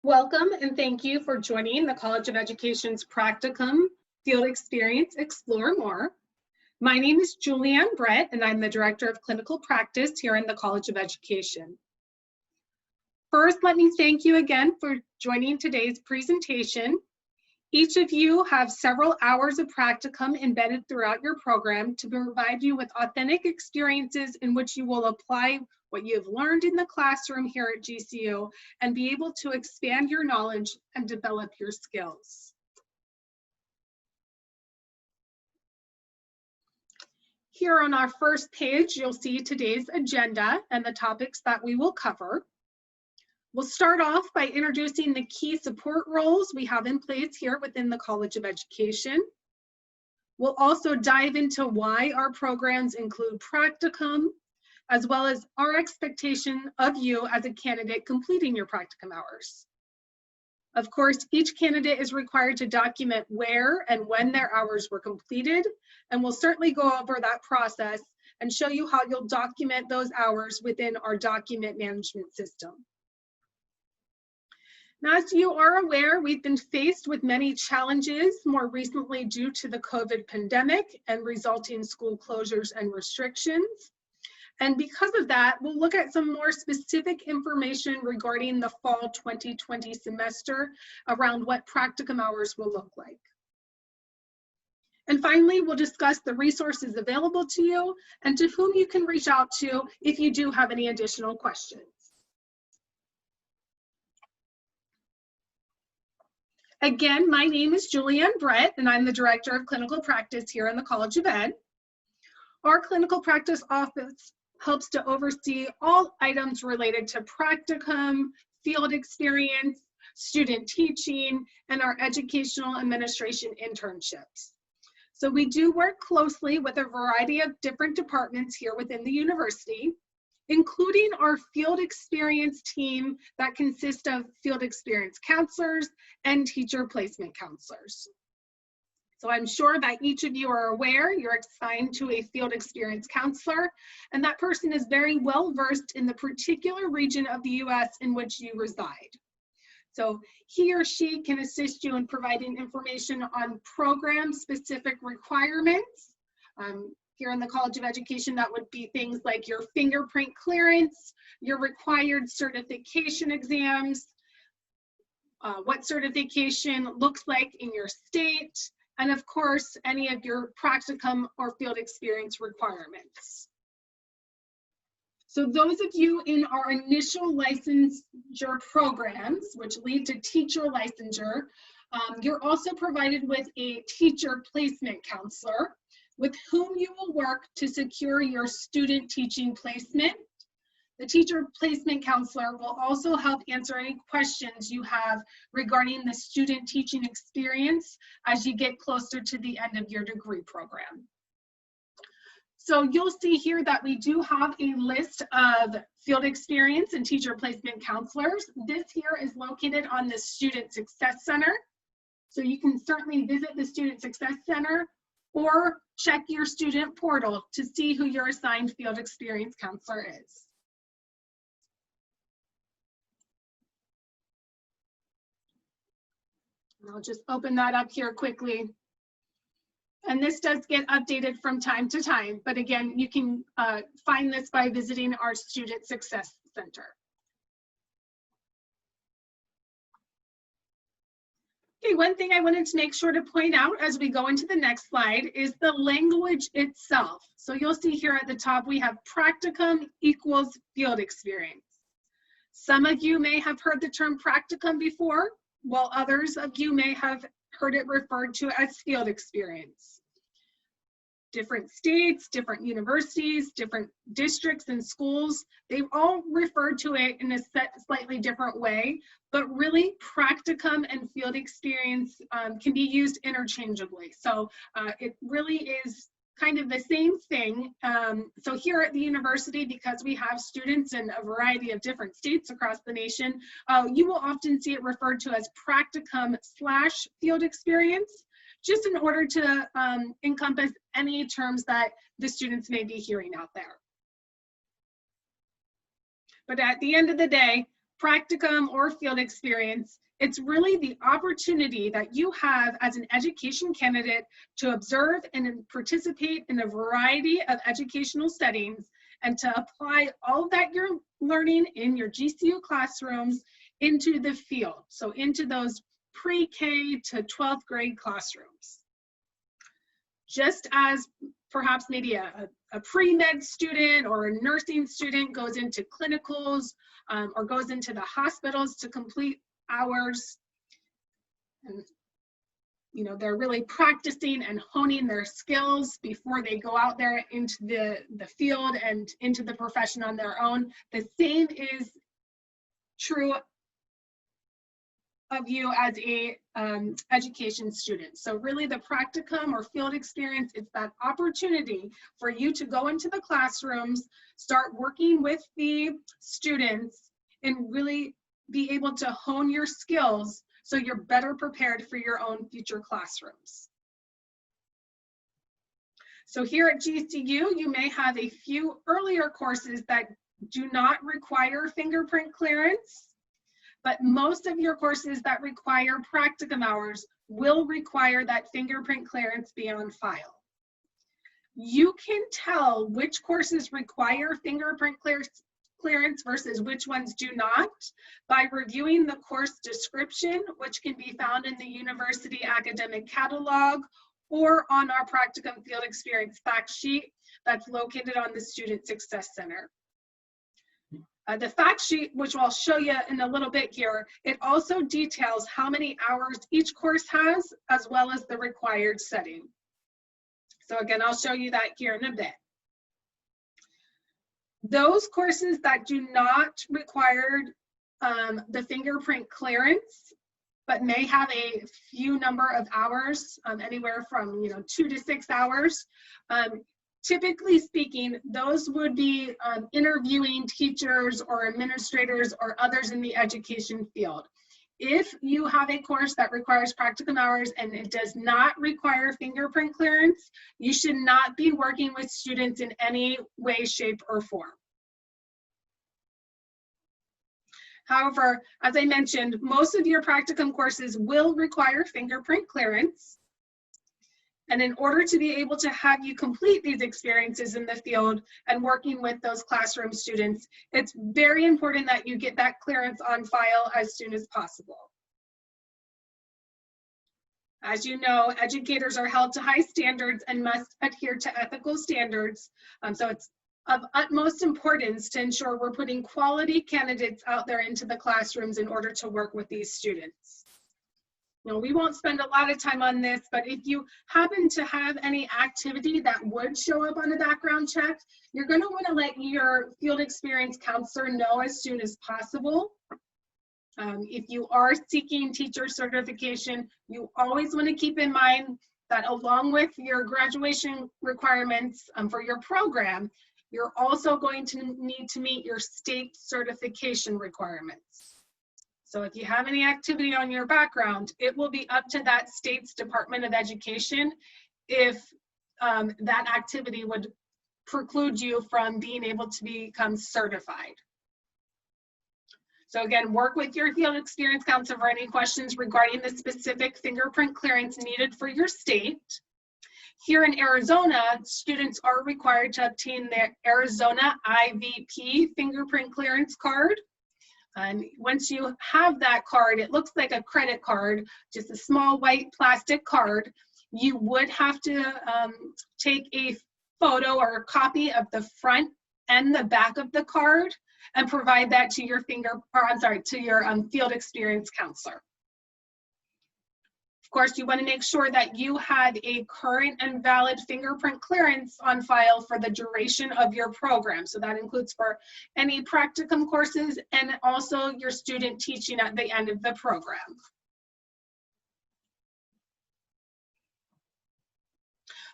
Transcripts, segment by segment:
Welcome and thank you for joining the College of Education's Practicum Field Experience Explore More. My name is Julianne Brett and I'm the Director of Clinical Practice here in the College of Education. First, let me thank you again for joining today's presentation. Each of you have several hours of practicum embedded throughout your program to provide you with authentic experiences in which you will apply what you have learned in the classroom here at GCU and be able to expand your knowledge and develop your skills. Here on our first page, you'll see today's agenda and the topics that we will cover. We'll start off by introducing the key support roles we have in place here within the College of Education. We'll also dive into why our programs include practicum, as well as our expectation of you as a candidate completing your practicum hours. Of course, each candidate is required to document where and when their hours were completed, and we'll certainly go over that process and show you how you'll document those hours within our document management system. Now, as you are aware, we've been faced with many challenges more recently due to the COVID pandemic and resulting school closures and restrictions. And because of that, we'll look at some more specific information regarding the fall 2020 semester around what practicum hours will look like. And finally, we'll discuss the resources available to you and to whom you can reach out to if you do have any additional questions. Again, my name is Julianne Brett, and I'm the Director of Clinical Practice here in the College of Ed. Our Clinical Practice Office helps to oversee all items related to practicum, field experience, student teaching, and our educational administration internships. So we do work closely with a variety of different departments here within the university, including our field experience team that consists of field experience counselors and teacher placement counselors. So I'm sure that each of you are aware you're assigned to a field experience counselor, and that person is very well versed in the particular region of the US in which you reside. So he or she can assist you in providing information on program-specific requirements. Here in the College of Education, that would be things like your fingerprint clearance, your required certification exams, what certification looks like in your state, and of course, any of your practicum or field experience requirements. So those of you in our initial licensure programs, which lead to teacher licensure, you're also provided with a teacher placement counselor with whom you will work to secure your student teaching placement. The teacher placement counselor will also help answer any questions you have regarding the student teaching experience as you get closer to the end of your degree program. So you'll see here that we do have a list of field experience and teacher placement counselors. This here is located on the Student Success Center. So you can certainly visit the Student Success Center or check your student portal to see who your assigned field experience counselor is. I'll just open that up here quickly. And this does get updated from time to time, but again, you can find this by visiting our Student Success Center. Okay, one thing I wanted to make sure to point out as we go into the next slide is the language itself. So you'll see here at the top, we have practicum equals field experience. Some of you may have heard the term practicum before, while others of you may have heard it referred to as field experience. Different states, different universities, different districts and schools, they've all referred to it in a slightly different way, but really practicum and field experience can be used interchangeably. So it really is kind of the same thing. So here at the university, because we have students in a variety of different states across the nation, you will often see it referred to as practicum / field experience, just in order to encompass any terms that the students may be hearing out there. But at the end of the day, practicum or field experience, it's really the opportunity that you have as an education candidate to observe and participate in a variety of educational settings and to apply all that you're learning in your GCU classrooms into the field, so into those pre-K to 12th grade classrooms. Just as perhaps maybe a pre-med student or a nursing student goes into clinicals or goes into the hospitals to complete hours, and they're really practicing and honing their skills before they go out there into the field and into the profession on their own. The same is true of you as a education student. So really the practicum or field experience, it's that opportunity for you to go into the classrooms, start working with the students, and really be able to hone your skills so you're better prepared for your own future classrooms. So here at GCU, you may have a few earlier courses that do not require fingerprint clearance, but most of your courses that require practicum hours will require that fingerprint clearance be on file. You can tell which courses require fingerprint clearance versus which ones do not by reviewing the course description, which can be found in the university academic catalog or on our Practicum Field Experience fact sheet that's located on the Student Success Center. The fact sheet, which I'll show you in a little bit here, it also details how many hours each course has, as well as the required setting. So again, I'll show you that here in a bit. Those courses that do not require the fingerprint clearance, but may have a few number of hours, anywhere from 2 to 6 hours, typically speaking, those would be interviewing teachers or administrators or others in the education field. If you have a course that requires practicum hours and it does not require fingerprint clearance, you should not be working with students in any way, shape, or form. However, as I mentioned, most of your practicum courses will require fingerprint clearance. And in order to be able to have you complete these experiences in the field and working with those classroom students, it's very important that you get that clearance on file as soon as possible. As you know, educators are held to high standards and must adhere to ethical standards. So it's of utmost importance to ensure we're putting quality candidates out there into the classrooms in order to work with these students. We won't spend a lot of time on this, but if you happen to have any activity that would show up on a background check, you're going to want to let your field experience counselor know as soon as possible. If you are seeking teacher certification, you always want to keep in mind that along with your graduation requirements for your program, you're also going to need to meet your state certification requirements. So if you have any activity on your background, it will be up to that state's Department of Education if that activity would preclude you from being able to become certified. So again, work with your field experience counselor for any questions regarding the specific fingerprint clearance needed for your state. Here in Arizona, students are required to obtain their Arizona IVP fingerprint clearance card. And once you have that card, it looks like a credit card, just a small white plastic card. You would have to take a photo or a copy of the front and the back of the card and provide that to your field experience counselor. Of course, you want to make sure that you have a current and valid fingerprint clearance on file for the duration of your program. So that includes for any practicum courses and also your student teaching at the end of the program.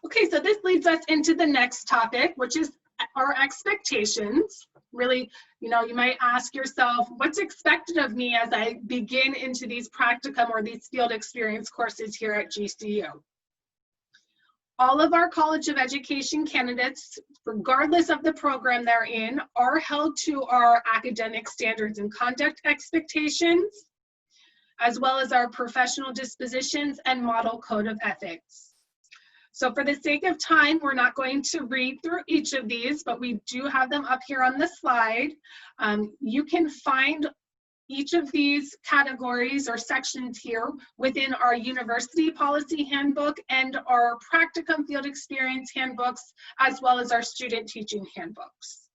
Okay, so this leads us into the next topic, which is our expectations. Really, you might ask yourself, what's expected of me as I begin into these practicum or these field experience courses here at GCU? All of our College of Education candidates, regardless of the program they're in, are held to our academic standards and conduct expectations, as well as our professional dispositions and model code of ethics. So for the sake of time, we're not going to read through each of these, but we do have them up here on the slide. You can find each of these categories or sections here within our university policy handbook and our practicum field experience handbooks, as well as our student teaching handbooks.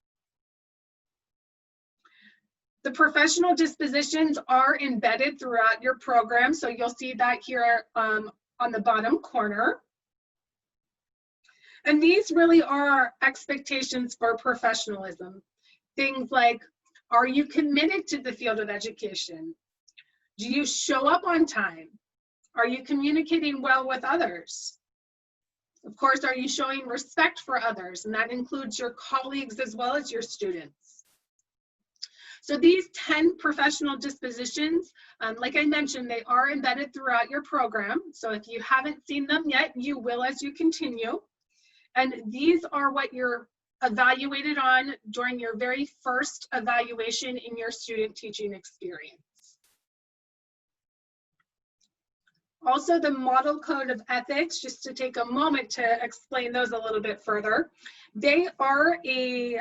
The professional dispositions are embedded throughout your program, so you'll see that here on the bottom corner. And these really are our expectations for professionalism. Things like, are you committed to the field of education? Do you show up on time? Are you communicating well with others? Of course, are you showing respect for others? And that includes your colleagues as well as your students. So these 10 professional dispositions, like I mentioned, they are embedded throughout your program. So if you haven't seen them yet, you will as you continue. And these are what you're evaluated on during your very first evaluation in your student teaching experience. Also, the model code of ethics, just to take a moment to explain those a little bit further. They are a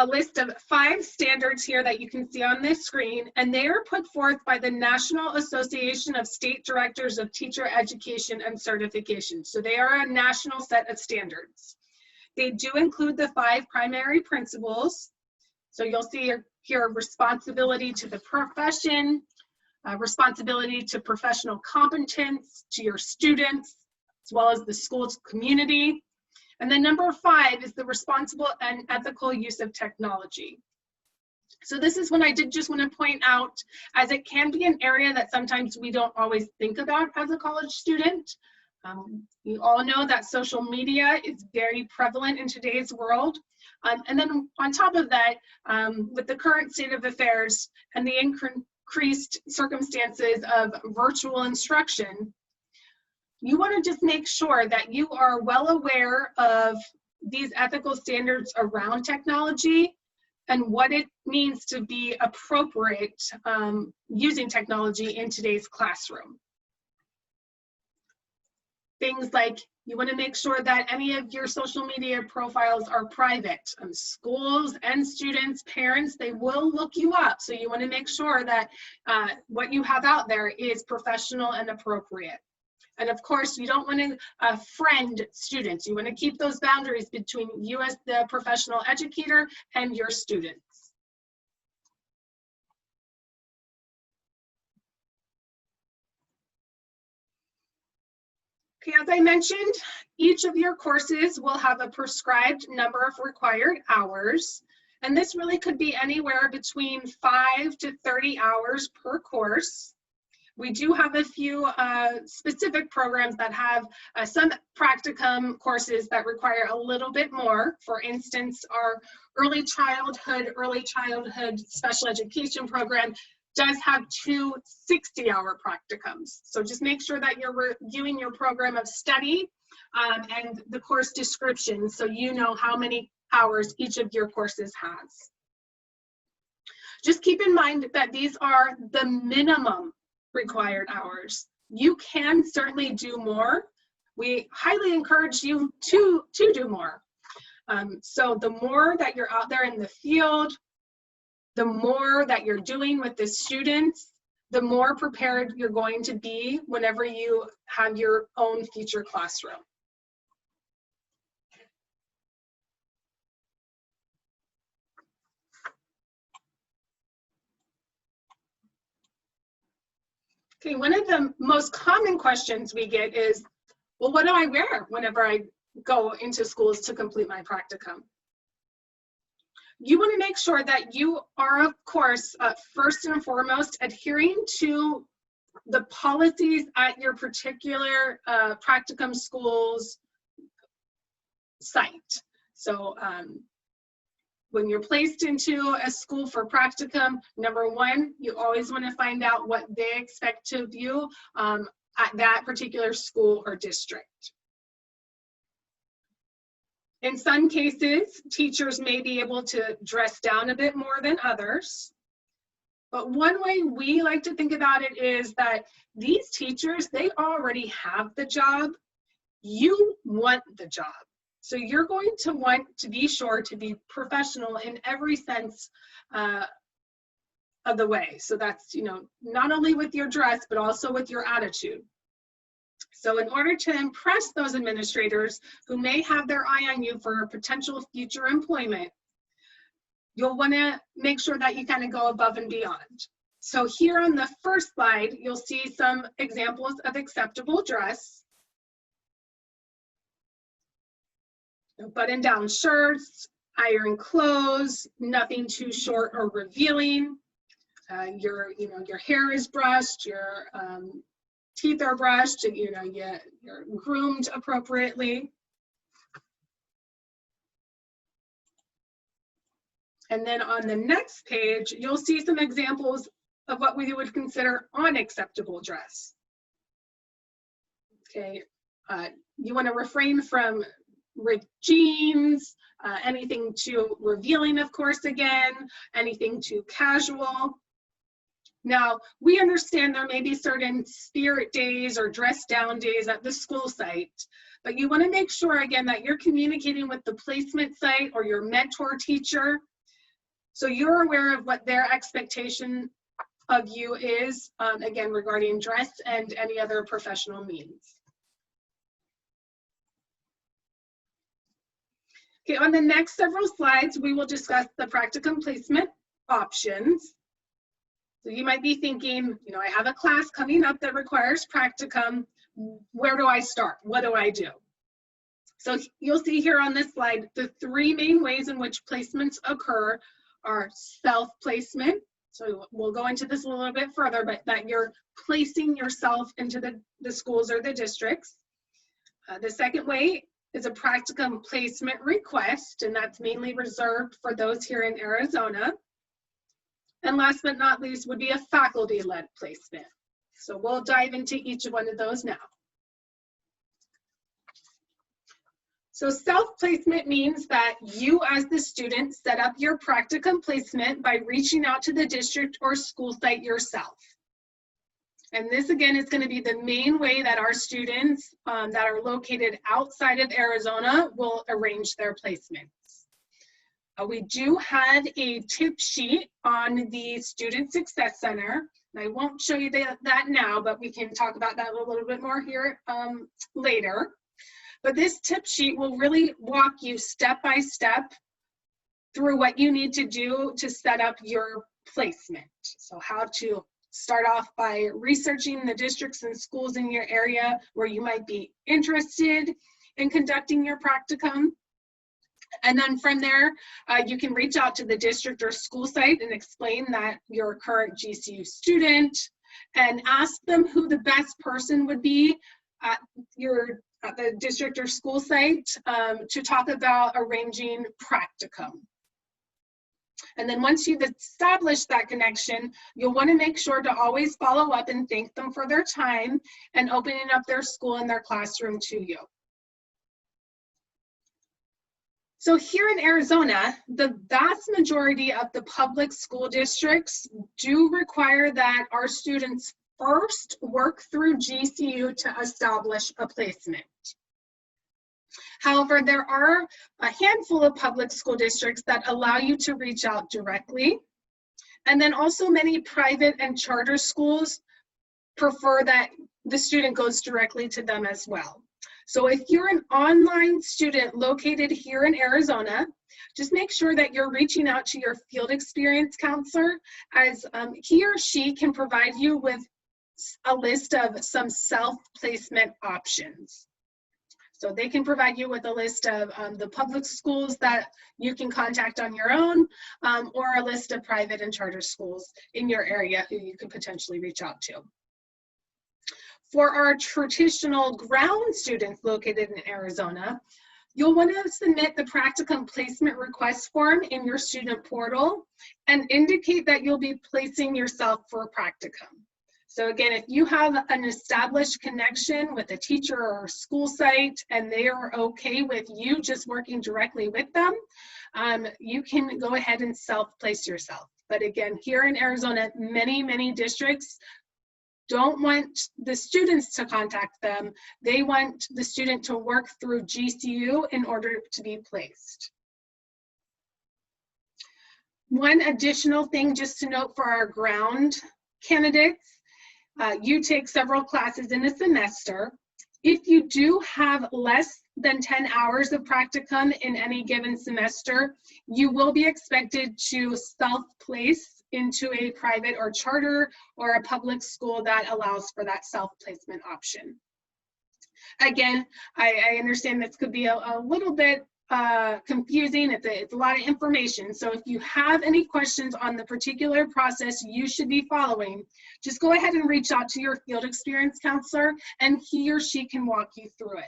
list of 5 standards here that you can see on this screen, and they are put forth by the National Association of State Directors of Teacher Education and Certification. So they are a national set of standards. They do include the 5 primary principles. So you'll see here responsibility to the profession, responsibility to professional competence, to your students, as well as the school's community. And then number 5 is the responsible and ethical use of technology. So this is one I did just want to point out, as it can be an area that sometimes we don't always think about as a college student. You all know that social media is very prevalent in today's world. And then on top of that, with the current state of affairs and the increased circumstances of virtual instruction, you want to just make sure that you are well aware of these ethical standards around technology and what it means to be appropriate using technology in today's classroom. Things like you want to make sure that any of your social media profiles are private. Schools and students, parents, they will look you up. So you want to make sure that what you have out there is professional and appropriate. And of course, you don't want to friend students. You want to keep those boundaries between you as the professional educator and your students. Okay, as I mentioned, each of your courses will have a prescribed number of required hours. And this really could be anywhere between 5 to 30 hours per course. We do have a few specific programs that have some practicum courses that require a little bit more. For instance, our early childhood special education program does have 2 60-hour practicums. So just make sure that you're reviewing your program of study and the course description so you know how many hours each of your courses has. Just keep in mind that these are the minimum required hours. You can certainly do more. We highly encourage you to do more. So the more that you're out there in the field, the more that you're doing with the students, the more prepared you're going to be whenever you have your own feature classroom. Okay, one of the most common questions we get is, well, what do I wear whenever I go into schools to complete my practicum? You want to make sure that you are, of course, first and foremost, adhering to the policies at your particular practicum school's site. So when you're placed into a school for practicum, number 1, you always want to find out what they expect of you. at that particular school or district. In some cases, teachers may be able to dress down a bit more than others. But one way we like to think about it is that these teachers, they already have the job. You want the job. So you're going to want to be sure to be professional in every sense of the way. So that's, not only with your dress, but also with your attitude. So in order to impress those administrators who may have their eye on you for potential future employment, you'll want to make sure that you kind of go above and beyond. So here on the first slide, you'll see some examples of acceptable dress. Button-down shirts, iron clothes, nothing too short or revealing. Your hair is brushed, your teeth are brushed, you're groomed appropriately. And then on the next page, you'll see some examples of what we would consider unacceptable dress. Okay, you want to refrain from ripped jeans, anything too revealing, of course, again, anything too casual. Now, we understand there may be certain spirit days or dress down days at the school site, but you want to make sure, again, that you're communicating with the placement site or your mentor teacher, so you're aware of what their expectation of you is, again, regarding dress and any other professional means. Okay, on the next several slides, we will discuss the practicum placement options. So you might be thinking, I have a class coming up that requires practicum. Where do I start? What do I do? So you'll see here on this slide, the three main ways in which placements occur are self-placement. So we'll go into this a little bit further, but that you're placing yourself into the schools or the districts. The second way is a practicum placement request, and that's mainly reserved for those here in Arizona. And last but not least would be a faculty-led placement. So we'll dive into each one of those now. So self-placement means that you as the student set up your practicum placement by reaching out to the district or school site yourself. And this again is going to be the main way that our students that are located outside of Arizona will arrange their placements. We do have a tip sheet on the Student Success Center. And I won't show you that now, but we can talk about that a little bit more here later. But this tip sheet will really walk you step by step through what you need to do to set up your placement. So how to start off by researching the districts and schools in your area where you might be interested in conducting your practicum. And then from there, you can reach out to the district or school site and explain that you're a current GCU student and ask them who the best person would be at the district or school site to talk about arranging practicum. And then once you've established that connection, you'll want to make sure to always follow up and thank them for their time and opening up their school and their classroom to you. So here in Arizona, the vast majority of the public school districts do require that our students first work through GCU to establish a placement. However, there are a handful of public school districts that allow you to reach out directly. And then also many private and charter schools prefer that the student goes directly to them as well. So if you're an online student located here in Arizona, just make sure that you're reaching out to your field experience counselor, as he or she can provide you with a list of some self-placement options. So they can provide you with a list of the public schools that you can contact on your own, or a list of private and charter schools in your area who you could potentially reach out to. For our traditional ground students located in Arizona, you'll want to submit the practicum placement request form in your student portal and indicate that you'll be placing yourself for a practicum. So again, if you have an established connection with a teacher or school site and they are okay with you just working directly with them, you can go ahead and self-place yourself. But again, here in Arizona, many districts don't want the students to contact them. They want the student to work through GCU in order to be placed. One additional thing just to note for our ground candidates, you take several classes in a semester. If you do have less than 10 hours of practicum in any given semester, you will be expected to self-place into a private or charter or a public school that allows for that self-placement option. Again, I understand this could be a little bit confusing. It's a lot of information. So if you have any questions on the particular process you should be following, just go ahead and reach out to your field experience counselor and he or she can walk you through it.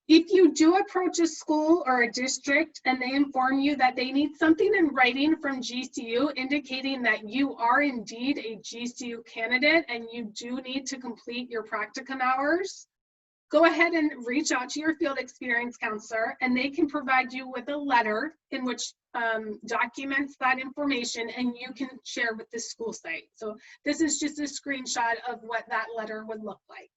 If you do approach a school or a district and they inform you that they need something in writing from GCU indicating that you are indeed a GCU candidate and you do need to complete your practicum hours, go ahead and reach out to your field experience counselor and they can provide you with a letter in which documents that information and you can share with the school site. So this is just a screenshot of what that letter would look like.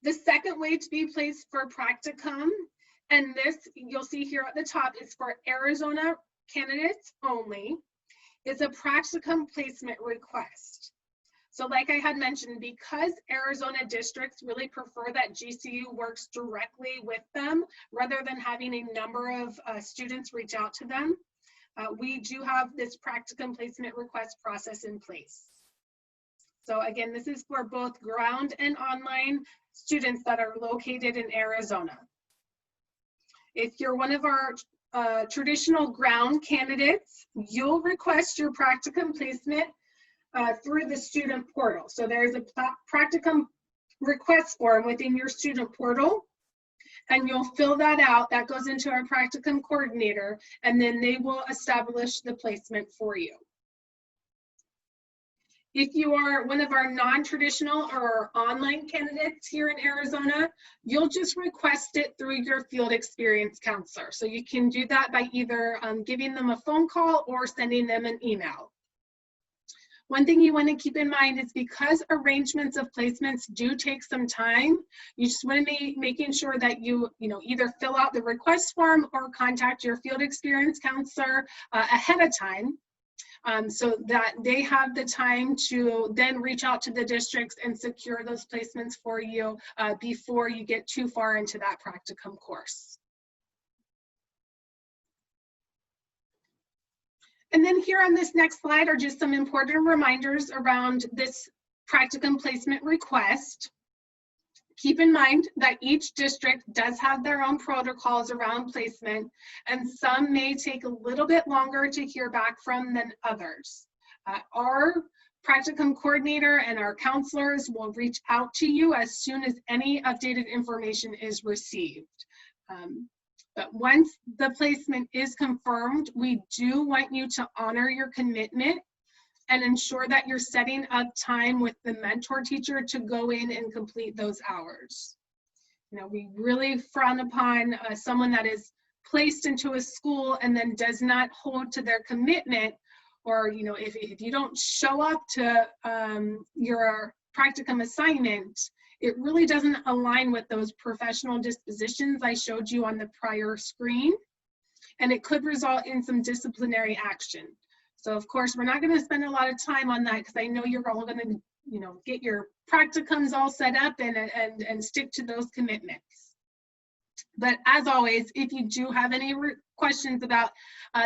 The second way to be placed for practicum, and this you'll see here at the top, is for Arizona candidates only, is a practicum placement request. So like I had mentioned, because Arizona districts really prefer that GCU works directly with them rather than having a number of students reach out to them, we do have this practicum placement request process in place. So again, this is for both ground and online students that are located in Arizona. If you're one of our traditional ground candidates, you'll request your practicum placement through the student portal. So there's a practicum request form within your student portal, and you'll fill that out. That goes into our practicum coordinator, and then they will establish the placement for you. If you are one of our non-traditional or online candidates here in Arizona, you'll just request it through your field experience counselor. So you can do that by either giving them a phone call or sending them an email. One thing you want to keep in mind is because arrangements of placements do take some time, you just want to be making sure that you either fill out the request form or contact your field experience counselor ahead of time. So that they have the time to then reach out to the districts and secure those placements for you before you get too far into that practicum course. And then here on this next slide are just some important reminders around this practicum placement request. Keep in mind that each district does have their own protocols around placement, and some may take a little bit longer to hear back from than others. Our practicum coordinator and our counselors will reach out to you as soon as any updated information is received. But once the placement is confirmed, we do want you to honor your commitment and ensure that you're setting up time with the mentor teacher to go in and complete those hours. We really frown upon someone that is placed into a school and then does not hold to their commitment, or if you don't show up to your practicum assignment, it really doesn't align with those professional dispositions I showed you on the prior screen, and it could result in some disciplinary action. So of course, we're not going to spend a lot of time on that because I know you're all going to, get your practicums all set up and stick to those commitments. But as always, if you do have any questions about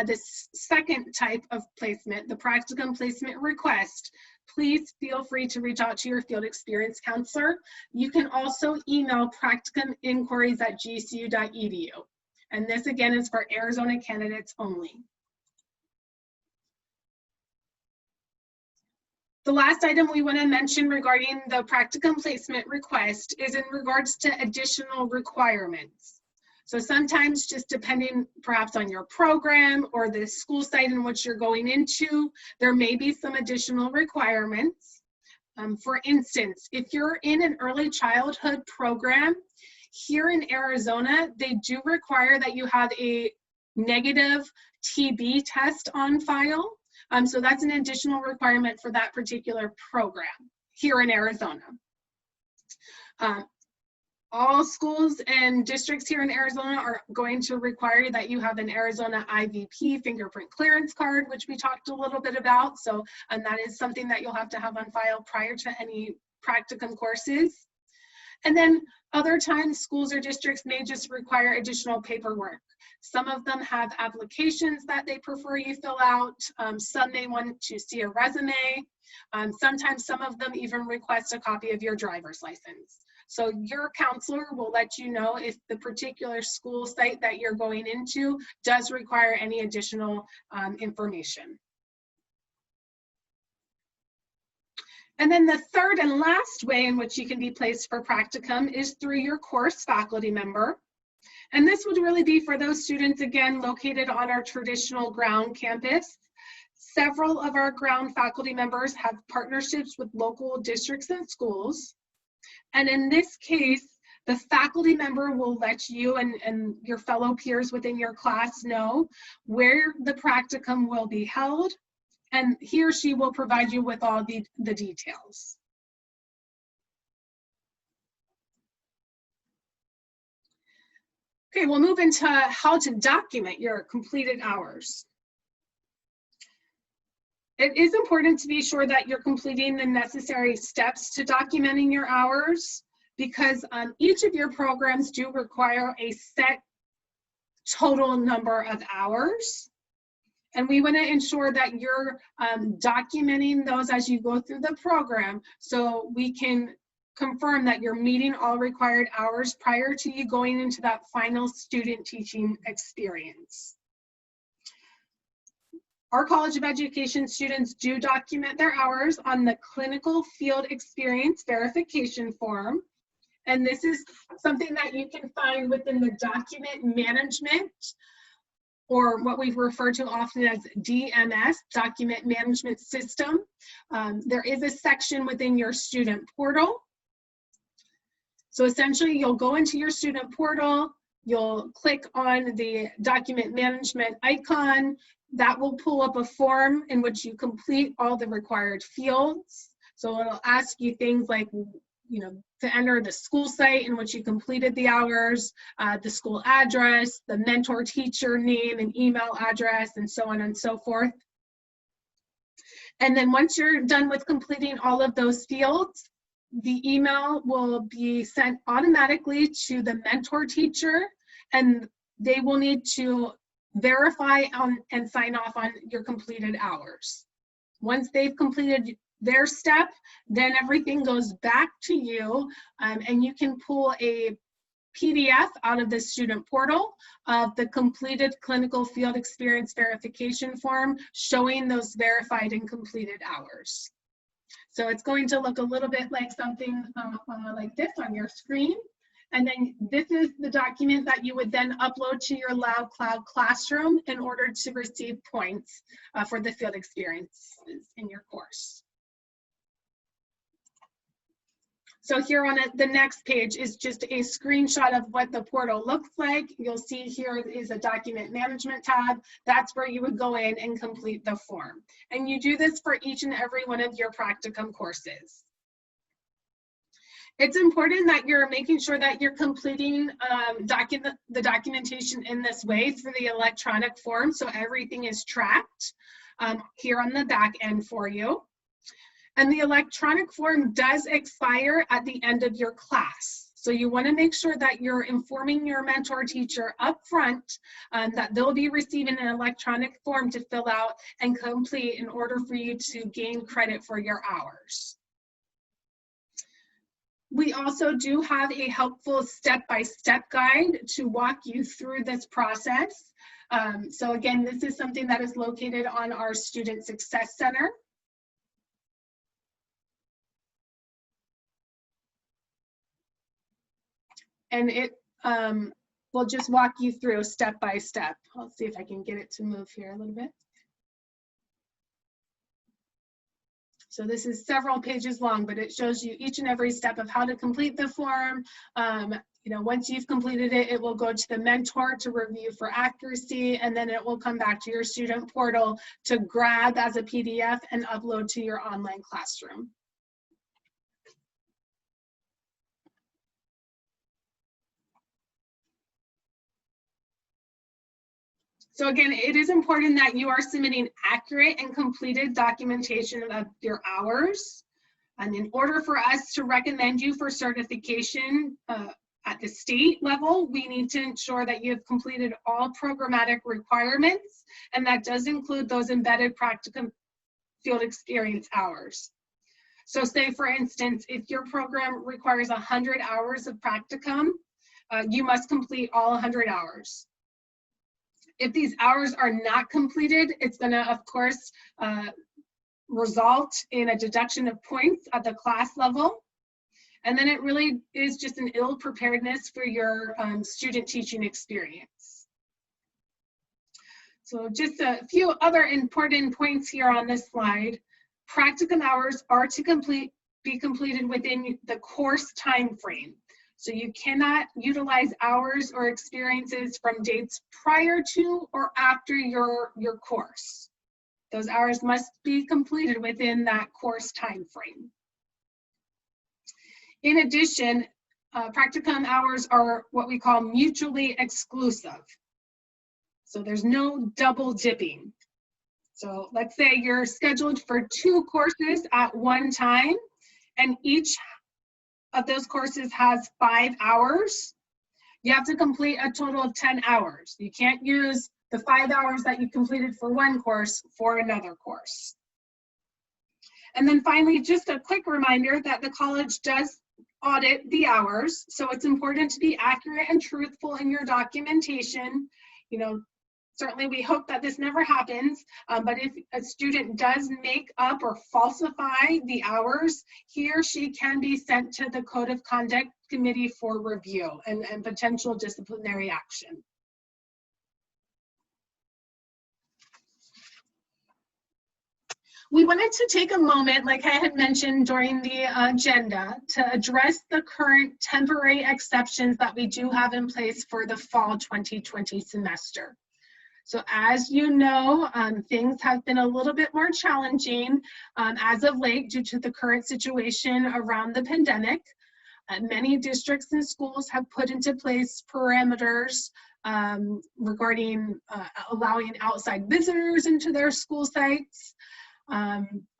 this second type of placement, the practicum placement request, please feel free to reach out to your field experience counselor. You can also email practicuminquiries@gcu.edu. And this again is for Arizona candidates only. The last item we want to mention regarding the practicum placement request is in regards to additional requirements. So sometimes, just depending perhaps on your program or the school site in which you're going into, there may be some additional requirements. For instance, if you're in an early childhood program, here in Arizona, they do require that you have a negative TB test on file. So that's an additional requirement for that particular program here in Arizona. All schools and districts here in Arizona are going to require that you have an Arizona IVP fingerprint clearance card, which we talked a little bit about. So that is something that you'll have to have on file prior to any practicum courses. And then other times, schools or districts may just require additional paperwork. Some of them have applications that they prefer you fill out. Some may want to see a resume. Sometimes some of them even request a copy of your driver's license. So your counselor will let you know if the particular school site that you're going into does require any additional information. And then the third and last way in which you can be placed for practicum is through your course faculty member. And this would really be for those students, again, located on our traditional ground campus. Several of our ground faculty members have partnerships with local districts and schools. And in this case, the faculty member will let you and your fellow peers within your class know where the practicum will be held, and he or she will provide you with all the details. Okay, we'll move into how to document your completed hours. It is important to be sure that you're completing the necessary steps to documenting your hours, because each of your programs do require a set total number of hours. And we want to ensure that you're documenting those as you go through the program, so we can confirm that you're meeting all required hours prior to you going into that final student teaching experience. Our College of Education students do document their hours on the Clinical Field Experience Verification Form. And this is something that you can find within the document management, or what we refer to often as DMS, Document Management System. There is a section within your student portal. So essentially, you'll go into your student portal, you'll click on the document management icon. That will pull up a form in which you complete all the required fields. So it'll ask you things like, to enter the school site in which you completed the hours, the school address, the mentor teacher name and email address, and so on and so forth. And then once you're done with completing all of those fields, the email will be sent automatically to the mentor teacher, and they will need to verify and sign off on your completed hours. Once they've completed their step, then everything goes back to you, and you can pull a PDF out of the student portal of the completed clinical field experience verification form showing those verified and completed hours. So it's going to look a little bit like something like this on your screen. And then this is the document that you would then upload to your Loud Cloud classroom in order to receive points for the field experiences in your course. So here on the next page is just a screenshot of what the portal looks like. You'll see here is a document management tab. That's where you would go in and complete the form. And you do this for each and every one of your practicum courses. It's important that you're making sure that you're completing the documentation in this way through the electronic form, so everything is tracked here on the back end for you. And the electronic form does expire at the end of your class. So you want to make sure that you're informing your mentor teacher up front that they'll be receiving an electronic form to fill out and complete in order for you to gain credit for your hours. We also do have a helpful step-by-step guide to walk you through this process. So again, this is something that is located on our Student Success Center. And we'll just walk you through step by step. I'll see if I can get it to move here a little bit. So this is several pages long, but it shows you each and every step of how to complete the form. Once you've completed it, it will go to the mentor to review for accuracy, and then it will come back to your student portal to grab as a PDF and upload to your online classroom. So again, it is important that you are submitting accurate and completed documentation of your hours. And in order for us to recommend you for certification at the state level, we need to ensure that you have completed all programmatic requirements, and that does include those embedded practicum field experience hours. So say, for instance, if your program requires 100 hours of practicum, you must complete all 100 hours. If these hours are not completed, it's going to, of course, result in a deduction of points at the class level. And then it really is just an ill preparedness for your student teaching experience. So just a few other important points here on this slide. Practicum hours are to be completed within the course time frame. So you cannot utilize hours or experiences from dates prior to or after your course. Those hours must be completed within that course time frame. In addition, practicum hours are what we call mutually exclusive. So there's no double dipping. So let's say you're scheduled for 2 courses at one time, and each of those courses has 5 hours. You have to complete a total of 10 hours. You can't use the 5 hours that you completed for one course for another course. And then finally, just a quick reminder that the college does audit the hours, so it's important to be accurate and truthful in your documentation. Certainly we hope that this never happens, but if a student does make up or falsify the hours, he or she can be sent to the Code of Conduct Committee for review and potential disciplinary action. We wanted to take a moment, like I had mentioned during the agenda, to address the current temporary exceptions that we do have in place for the fall 2020 semester. So as you know, things have been a little bit more challenging as of late due to the current situation around the pandemic. Many districts and schools have put into place parameters regarding allowing outside visitors into their school sites.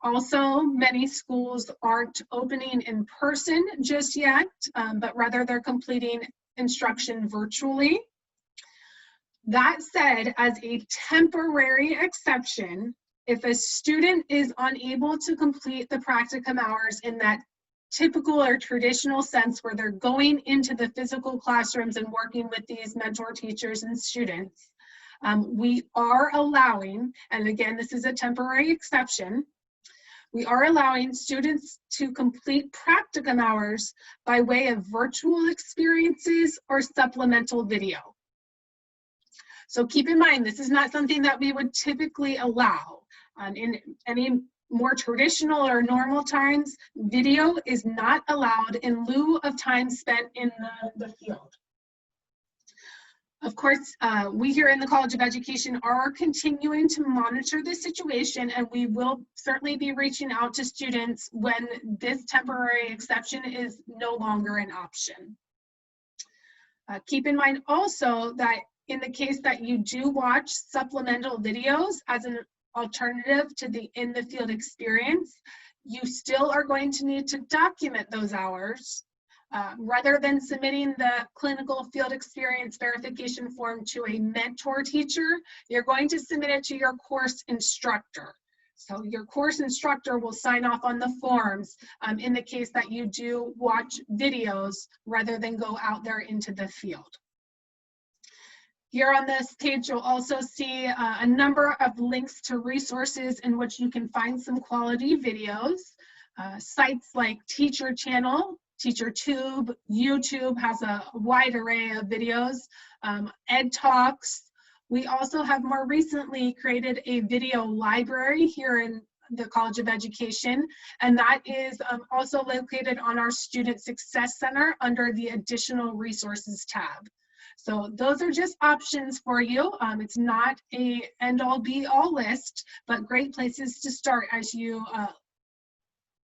Also, many schools aren't opening in person just yet, but rather they're completing instruction virtually. That said, as a temporary exception, if a student is unable to complete the practicum hours in that typical or traditional sense where they're going into the physical classrooms and working with these mentor teachers and students, we are allowing, and again, this is a temporary exception, we are allowing students to complete practicum hours by way of virtual experiences or supplemental video. So keep in mind, this is not something that we would typically allow. In any more traditional or normal times, video is not allowed in lieu of time spent in the field. Of course, we here in the College of Education are continuing to monitor this situation, and we will certainly be reaching out to students when this temporary exception is no longer an option. Keep in mind also that in the case that you do watch supplemental videos as an alternative to the in-the-field experience, you still are going to need to document those hours. Rather than submitting the clinical field experience verification form to a mentor teacher, you're going to submit it to your course instructor. So your course instructor will sign off on the forms in the case that you do watch videos rather than go out there into the field. Here on this page, you'll also see a number of links to resources in which you can find some quality videos. Sites like Teacher Channel TeacherTube, YouTube has a wide array of videos, Ed Talks. We also have more recently created a video library here in the College of Education, and that is also located on our Student Success Center under the Additional Resources tab. So those are just options for you. It's not a end-all be-all list, but great places to start as you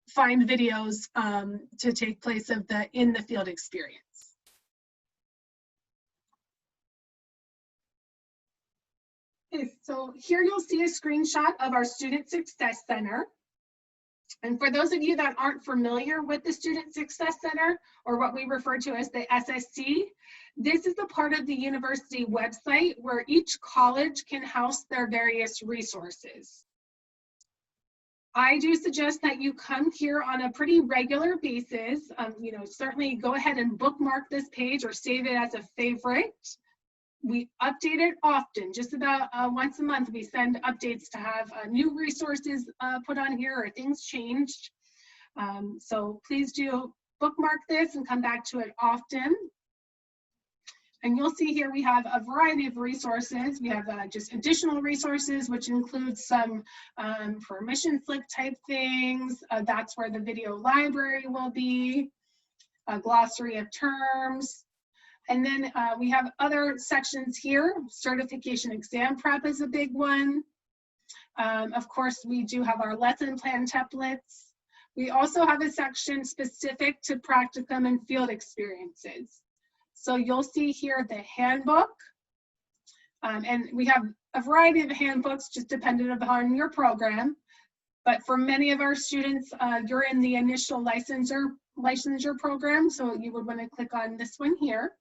find videos to take place of the in-the-field experience. Okay, so here you'll see a screenshot of our Student Success Center. And for those of you that aren't familiar with the Student Success Center, or what we refer to as the SSC, this is a part of the university website where each college can house their various resources. I do suggest that you come here on a pretty regular basis. Certainly go ahead and bookmark this page or save it as a favorite. We update it often, just about once a month. We send updates to have new resources put on here or things changed. So please do bookmark this and come back to it often. And you'll see here we have a variety of resources. We have just additional resources, which includes some permission slip type things. That's where the video library will be, a glossary of terms. And then we have other sections here. Certification exam prep is a big one. Of course, we do have our lesson plan templates. We also have a section specific to practicum and field experiences. So you'll see here the handbook. And we have a variety of handbooks just dependent upon your program. But for many of our students, you're in the initial licensure program. So you would want to click on this one here.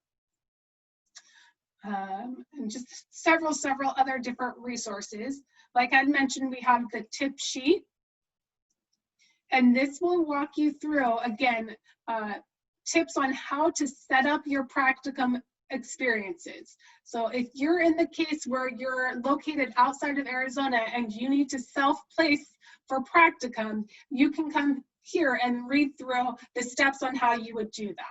And just several other different resources. Like I mentioned, we have the tip sheet, and this will walk you through, again, tips on how to set up your practicum experiences. So if you're in the case where you're located outside of Arizona and you need to self-place for practicum, you can come here and read through the steps on how you would do that.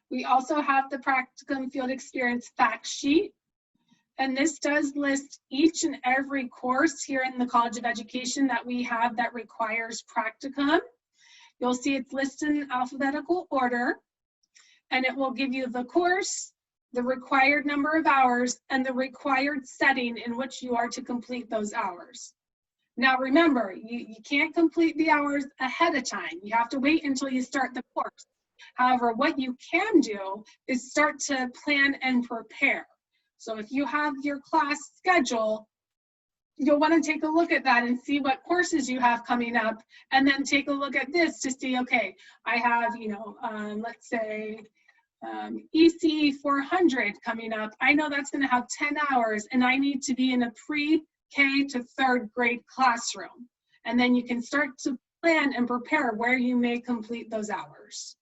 We also have the Practicum Field Experience fact sheet, and this does list each and every course here in the College of Education that we have that requires practicum. You'll see it's listed in alphabetical order, and it will give you the course, the required number of hours, and the required setting in which you are to complete those hours. Now remember, you can't complete the hours ahead of time. You have to wait until you start the course. However, what you can do is start to plan and prepare. So if you have your class schedule, you'll want to take a look at that and see what courses you have coming up, and then take a look at this to see, okay, I have, let's say EC 400 coming up. I know that's going to have 10 hours, and I need to be in a pre-K to third grade classroom. And then you can start to plan and prepare where you may complete those hours.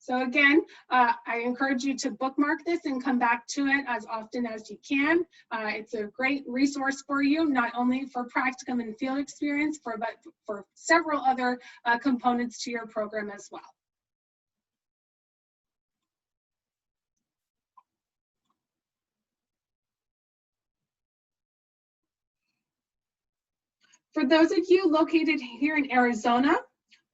So again, I encourage you to bookmark this and come back to it as often as you can. It's a great resource for you, not only for practicum and field experience, but for several other components to your program as well. For those of you located here in Arizona,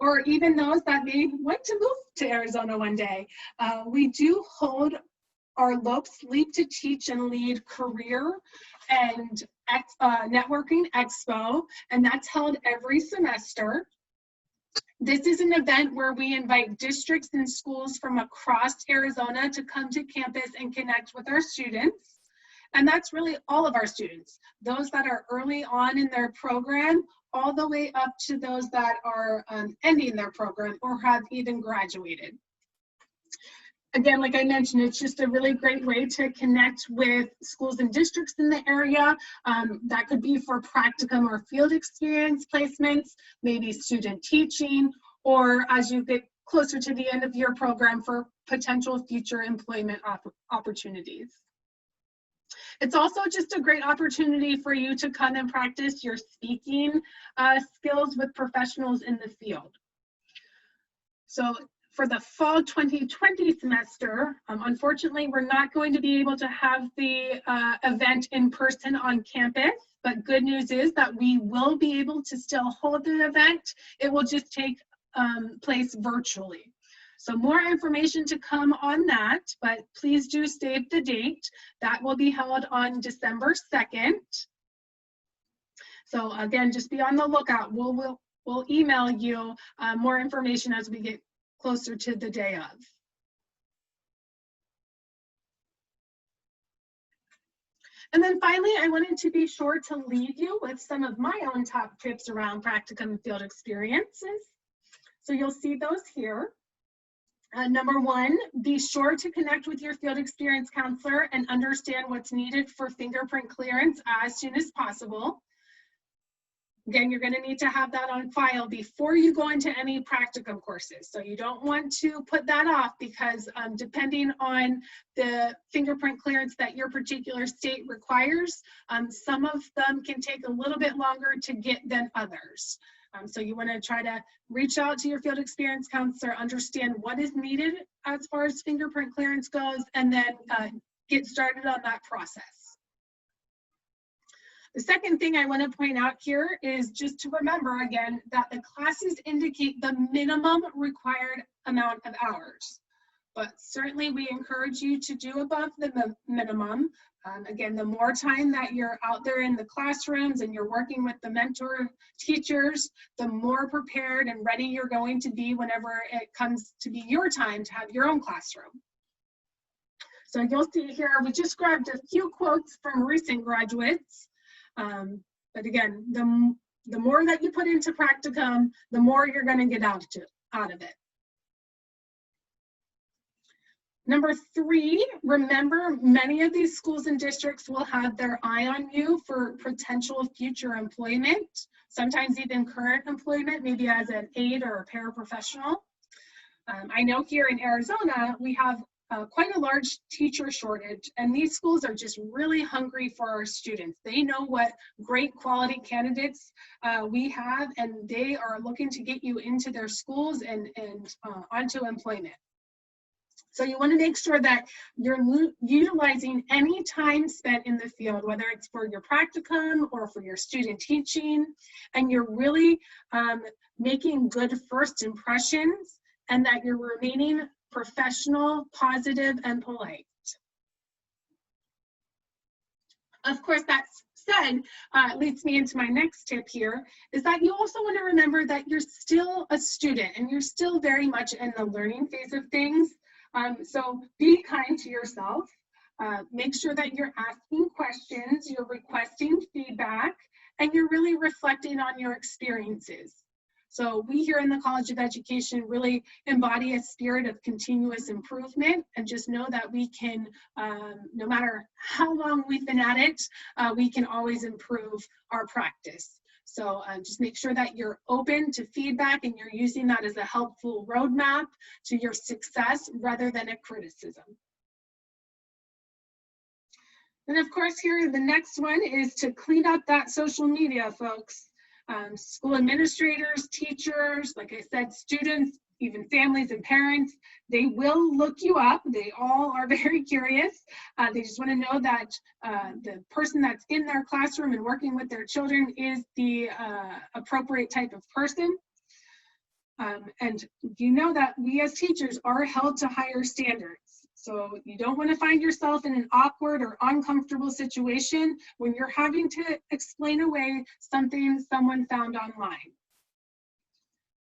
or even those that may want to move to Arizona one day, we do hold our Leap to Teach and Lead Career and Networking Expo, and that's held every semester. This is an event where we invite districts and schools from across Arizona to come to campus and connect with our students. And that's really all of our students, those that are early on in their program, all the way up to those that are ending their program or have even graduated. Again, like I mentioned, it's just a really great way to connect with schools and districts in the area. That could be for practicum or field experience placements, maybe student teaching, or as you get closer to the end of your program for potential future employment opportunities. It's also just a great opportunity for you to come and practice your speaking skills with professionals in the field. So for the fall 2020 semester, unfortunately, we're not going to be able to have the event in person on campus, but good news is that we will be able to still hold the event. It will just take place virtually. So more information to come on that, but please do save the date. That will be held on December 2nd. So again, just be on the lookout. We'll email you more information as we get closer to the day of. And then finally, I wanted to be sure to leave you with some of my own top tips around practicum field experiences. So you'll see those here. Number one, be sure to connect with your field experience counselor and understand what's needed for fingerprint clearance as soon as possible. Again, you're going to need to have that on file before you go into any practicum courses. So you don't want to put that off because depending on the fingerprint clearance that your particular state requires, some of them can take a little bit longer to get than others. So you want to try to reach out to your field experience counselor, understand what is needed as far as fingerprint clearance goes, and then get started on that process. The second thing I want to point out here is just to remember again that the classes indicate the minimum required amount of hours. But certainly we encourage you to do above the minimum. Again, the more time that you're out there in the classrooms and you're working with the mentor teachers, the more prepared and ready you're going to be whenever it comes to be your time to have your own classroom. So you'll see here, we just grabbed a few quotes from recent graduates. But again, the more that you put into practicum, the more you're going to get out of it. Number three, remember many of these schools and districts will have their eye on you for potential future employment, sometimes even current employment, maybe as an aide or a paraprofessional. I know here in Arizona, we have quite a large teacher shortage, and these schools are just really hungry for our students. They know what great quality candidates we have, and they are looking to get you into their schools and onto employment. So you want to make sure that you're utilizing any time spent in the field, whether it's for your practicum or for your student teaching, and you're really making good first impressions, and that you're remaining professional, positive, and polite. Of course, that said, leads me into my next tip here, is that you also want to remember that you're still a student and you're still very much in the learning phase of things. So be kind to yourself. Make sure that you're asking questions, you're requesting feedback, and you're really reflecting on your experiences. So we here in the College of Education really embody a spirit of continuous improvement, and just know that we can, no matter how long we've been at it, we can always improve our practice. So just make sure that you're open to feedback and you're using that as a helpful roadmap to your success rather than a criticism. And of course, here the next one is to clean up that social media, folks. School administrators, teachers, like I said, students, even families and parents, they will look you up. They all are very curious. They just want to know that the person that's in their classroom and working with their children is the appropriate type of person. And you know that we as teachers are held to higher standards. So you don't want to find yourself in an awkward or uncomfortable situation when you're having to explain away something someone found online.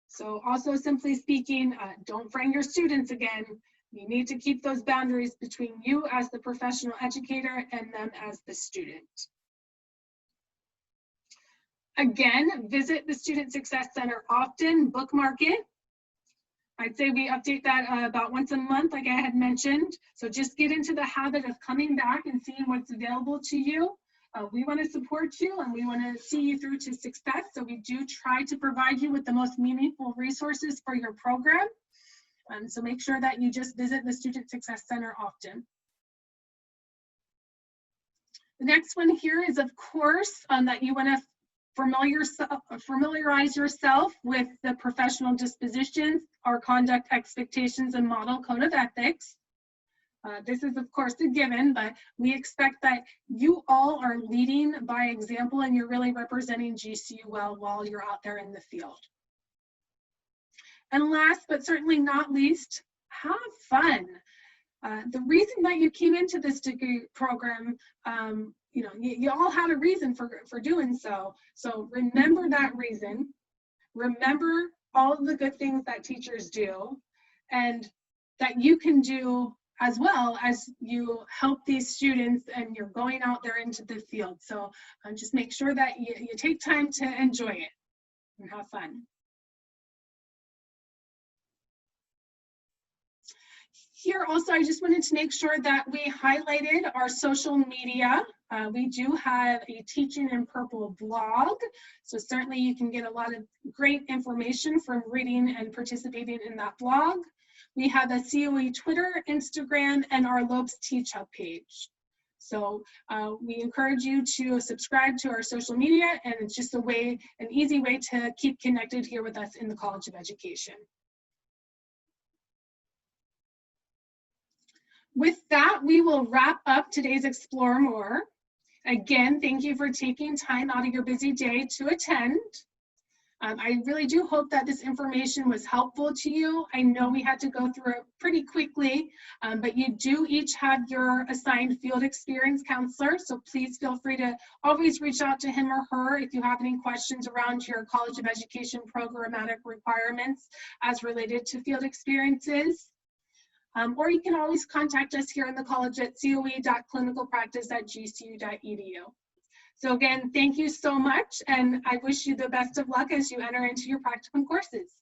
So also, simply speaking, don't friend your students again. You need to keep those boundaries between you as the professional educator and them as the student. Again, visit the Student Success Center often, bookmark it. I'd say we update that about once a month, like I had mentioned. So just get into the habit of coming back and seeing what's available to you. We want to support you and we want to see you through to success. So we do try to provide you with the most meaningful resources for your program. So make sure that you just visit the Student Success Center often. The next one here is, of course, that you want to familiarize yourself with the professional dispositions, our conduct expectations, and model code of ethics. This is, of course, a given, but we expect that you all are leading by example and you're really representing GCU well while you're out there in the field. And last, but certainly not least, have fun. The reason that you came into this degree program, you know, you all had a reason for doing so. So remember that reason. Remember all of the good things that teachers do and that you can do as well as you help these students and you're going out there into the field. So just make sure that you take time to enjoy it and have fun. Here also, I just wanted to make sure that we highlighted our social media. We do have a Teaching in Purple blog, so certainly you can get a lot of great information from reading and participating in that blog. We have a COE Twitter, Instagram, and our Lopes Teach Hub page. So we encourage you to subscribe to our social media, and it's just an easy way to keep connected here with us in the College of Education. With that, we will wrap up today's Explore More. Again, thank you for taking time out of your busy day to attend. I really do hope that this information was helpful to you. I know we had to go through it pretty quickly, but you do each have your assigned field experience counselor, so please feel free to always reach out to him or her if you have any questions around your College of Education programmatic requirements as related to field experiences. Or you can always contact us here in the college at coe.clinicalpractice@gcu.edu. So again, thank you so much, and I wish you the best of luck as you enter into your practicum courses.